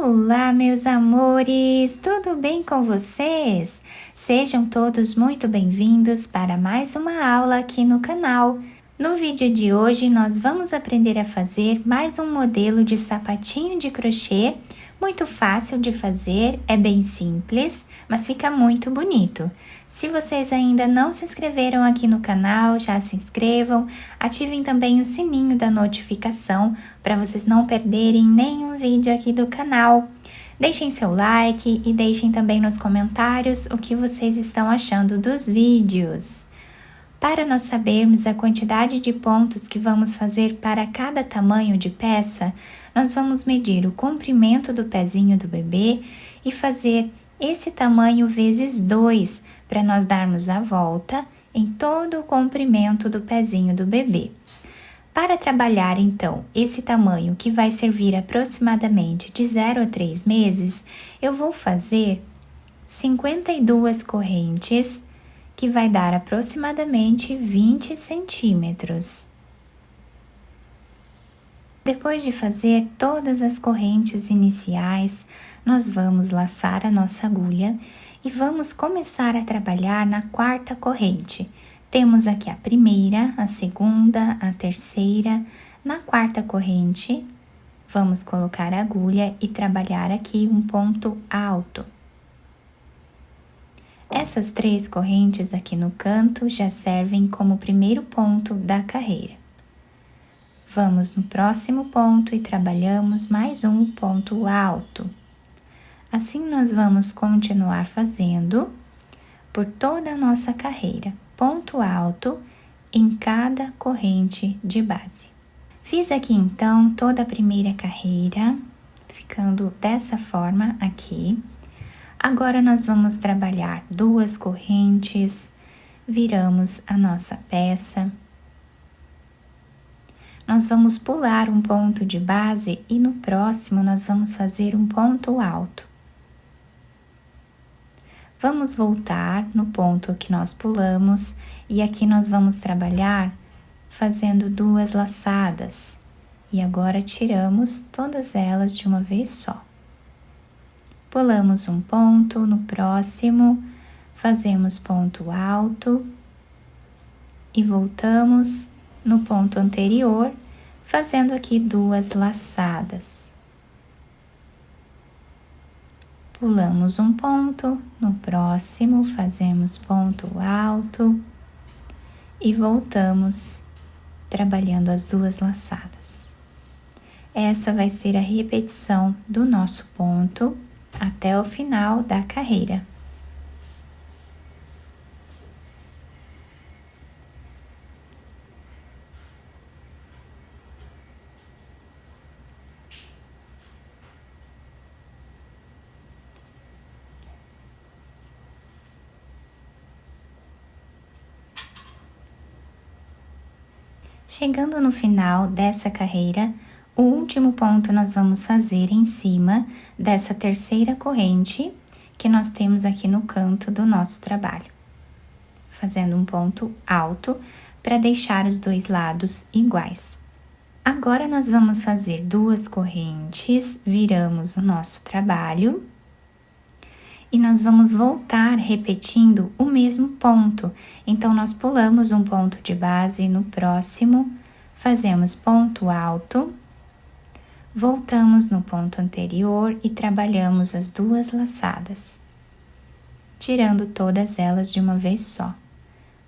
Olá, meus amores! Tudo bem com vocês? Sejam todos muito bem-vindos para mais uma aula aqui no canal. No vídeo de hoje, nós vamos aprender a fazer mais um modelo de sapatinho de crochê. Muito fácil de fazer, é bem simples, mas fica muito bonito. Se vocês ainda não se inscreveram aqui no canal, já se inscrevam, ativem também o sininho da notificação para vocês não perderem nenhum vídeo aqui do canal. Deixem seu like e deixem também nos comentários o que vocês estão achando dos vídeos. Para nós sabermos a quantidade de pontos que vamos fazer para cada tamanho de peça, nós vamos medir o comprimento do pezinho do bebê e fazer esse tamanho vezes 2, para nós darmos a volta em todo o comprimento do pezinho do bebê. Para trabalhar, então, esse tamanho que vai servir aproximadamente de 0 a 3 meses, eu vou fazer 52 correntes, que vai dar aproximadamente 20 centímetros. Depois de fazer todas as correntes iniciais, nós vamos laçar a nossa agulha e vamos começar a trabalhar na quarta corrente. Temos aqui a primeira, a segunda, a terceira. Na quarta corrente, vamos colocar a agulha e trabalhar aqui um ponto alto. Essas 3 correntes aqui no canto já servem como primeiro ponto da carreira. Vamos no próximo ponto e trabalhamos mais um ponto alto. Assim, nós vamos continuar fazendo por toda a nossa carreira, ponto alto em cada corrente de base. Fiz aqui, então, toda a primeira carreira, ficando dessa forma aqui. Agora, nós vamos trabalhar 2 correntes, viramos a nossa peça. Nós vamos pular um ponto de base e no próximo nós vamos fazer um ponto alto. Vamos voltar no ponto que nós pulamos e aqui nós vamos trabalhar fazendo 2 laçadas. E agora tiramos todas elas de uma vez só. Pulamos um ponto, no próximo fazemos ponto alto e voltamos no ponto anterior, fazendo aqui 2 laçadas. Pulamos um ponto, no próximo fazemos ponto alto e voltamos trabalhando as 2 laçadas. Essa vai ser a repetição do nosso ponto até o final da carreira. Chegando no final dessa carreira, o último ponto nós vamos fazer em cima dessa terceira corrente que nós temos aqui no canto do nosso trabalho, fazendo um ponto alto para deixar os 2 lados iguais. Agora, nós vamos fazer 2 correntes, viramos o nosso trabalho e nós vamos voltar repetindo o mesmo ponto. Então, nós pulamos um ponto de base, no próximo fazemos ponto alto, voltamos no ponto anterior e trabalhamos as 2 laçadas, tirando todas elas de uma vez só.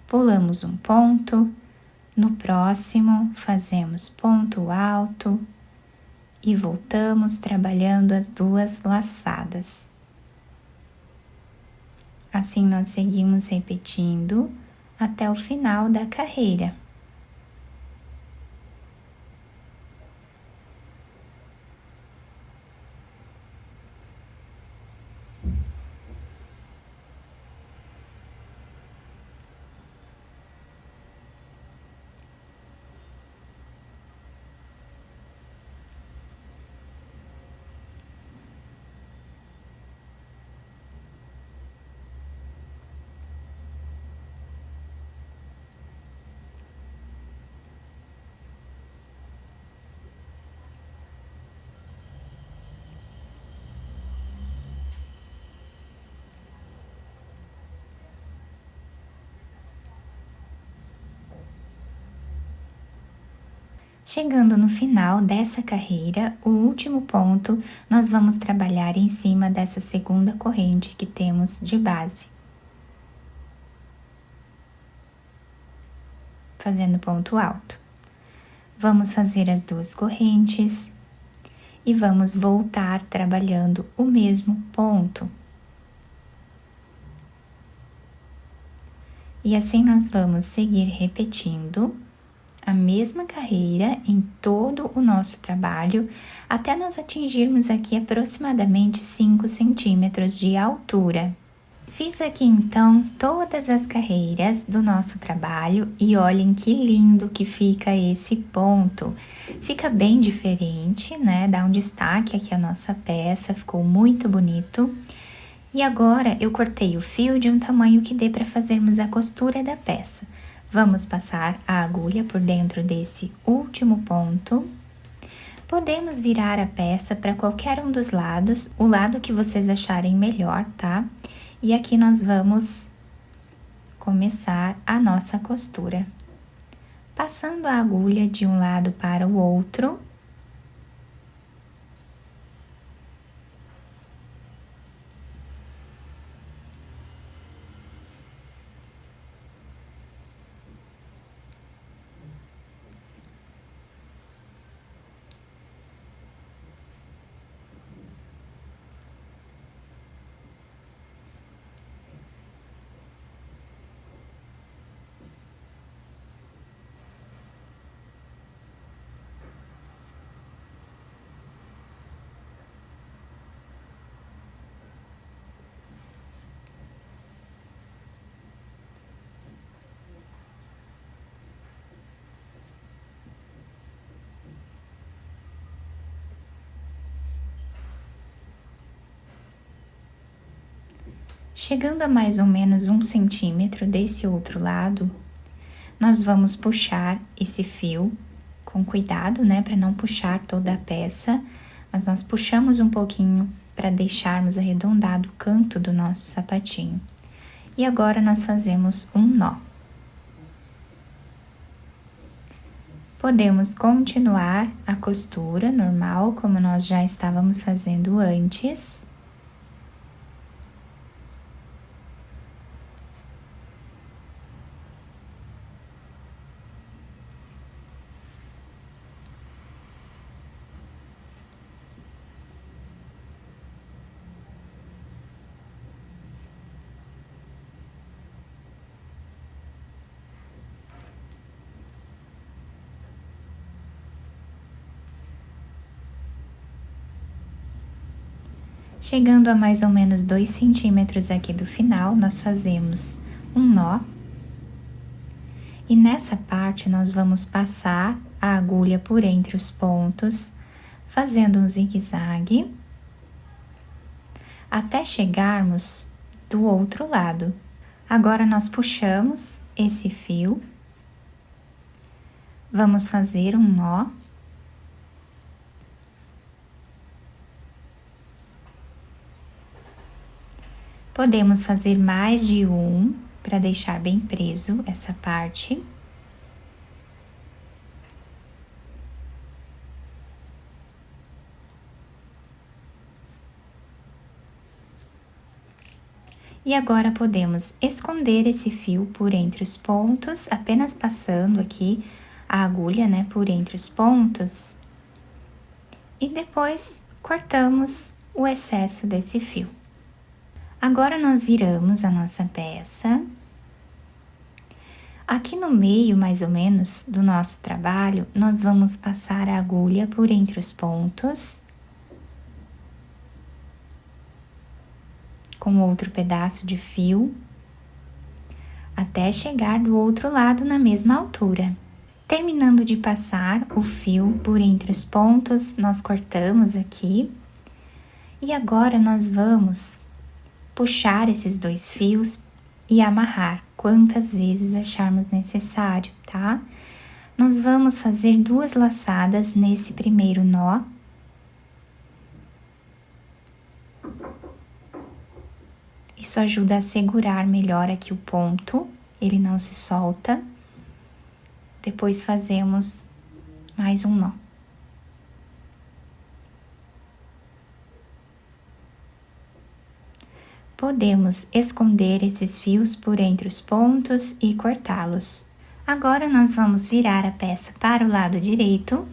Pulamos um ponto, no próximo fazemos ponto alto e voltamos trabalhando as 2 laçadas. Assim, nós seguimos repetindo até o final da carreira. Chegando no final dessa carreira, o último ponto, nós vamos trabalhar em cima dessa segunda corrente que temos de base. Fazendo ponto alto. Vamos fazer as duas correntes e vamos voltar trabalhando o mesmo ponto. E assim nós vamos seguir repetindo a mesma carreira em todo o nosso trabalho, até nós atingirmos aqui aproximadamente 5 centímetros de altura. Fiz aqui então todas as carreiras do nosso trabalho e olhem que lindo que fica esse ponto. Fica bem diferente, né? Dá um destaque aqui a nossa peça, ficou muito bonito. E agora eu cortei o fio de um tamanho que dê para fazermos a costura da peça. Vamos passar a agulha por dentro desse último ponto. Podemos virar a peça para qualquer um dos lados, o lado que vocês acharem melhor, tá? E aqui nós vamos começar a nossa costura. Passando a agulha de um lado para o outro. Chegando a mais ou menos 1 centímetro desse outro lado, nós vamos puxar esse fio com cuidado, né, para não puxar toda a peça, mas nós puxamos um pouquinho para deixarmos arredondado o canto do nosso sapatinho. E agora nós fazemos um nó. Podemos continuar a costura normal, como nós já estávamos fazendo antes. Chegando a mais ou menos 2 centímetros aqui do final, nós fazemos um nó. E nessa parte, nós vamos passar a agulha por entre os pontos, fazendo um zigue-zague, até chegarmos do outro lado. Agora, nós puxamos esse fio, vamos fazer um nó. Podemos fazer mais de um para deixar bem preso essa parte. E agora podemos esconder esse fio por entre os pontos, apenas passando aqui a agulha, né, por entre os pontos. E depois cortamos o excesso desse fio. Agora nós viramos a nossa peça. Aqui no meio, mais ou menos, do nosso trabalho, nós vamos passar a agulha por entre os pontos. Com outro pedaço de fio, até chegar do outro lado na mesma altura. Terminando de passar o fio por entre os pontos, nós cortamos aqui. E agora nós vamos puxar esses 2 fios e amarrar quantas vezes acharmos necessário, tá? Nós vamos fazer 2 laçadas nesse primeiro nó. Isso ajuda a segurar melhor aqui o ponto, ele não se solta. Depois fazemos mais um nó. Podemos esconder esses fios por entre os pontos e cortá-los. Agora nós vamos virar a peça para o lado direito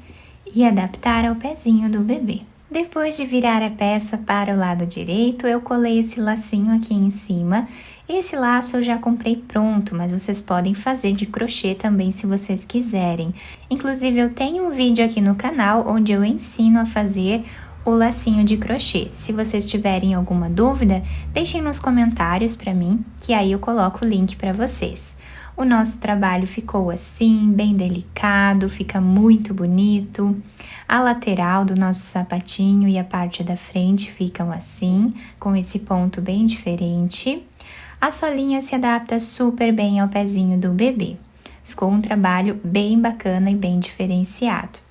e adaptar ao pezinho do bebê. Depois de virar a peça para o lado direito, eu colei esse lacinho aqui em cima. Esse laço eu já comprei pronto, mas vocês podem fazer de crochê também se vocês quiserem. Inclusive eu tenho um vídeo aqui no canal onde eu ensino a fazer o lacinho de crochê. Se vocês tiverem alguma dúvida, deixem nos comentários para mim, que aí eu coloco o link para vocês. O nosso trabalho ficou assim, bem delicado, fica muito bonito. A lateral do nosso sapatinho e a parte da frente ficam assim, com esse ponto bem diferente. A solinha se adapta super bem ao pezinho do bebê. Ficou um trabalho bem bacana e bem diferenciado.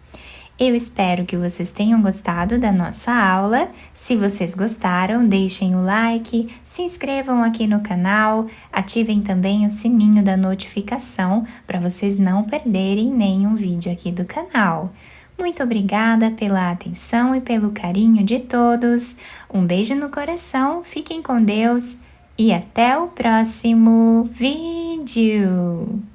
Eu espero que vocês tenham gostado da nossa aula. Se vocês gostaram, deixem o like, se inscrevam aqui no canal, ativem também o sininho da notificação para vocês não perderem nenhum vídeo aqui do canal. Muito obrigada pela atenção e pelo carinho de todos. Um beijo no coração, fiquem com Deus e até o próximo vídeo!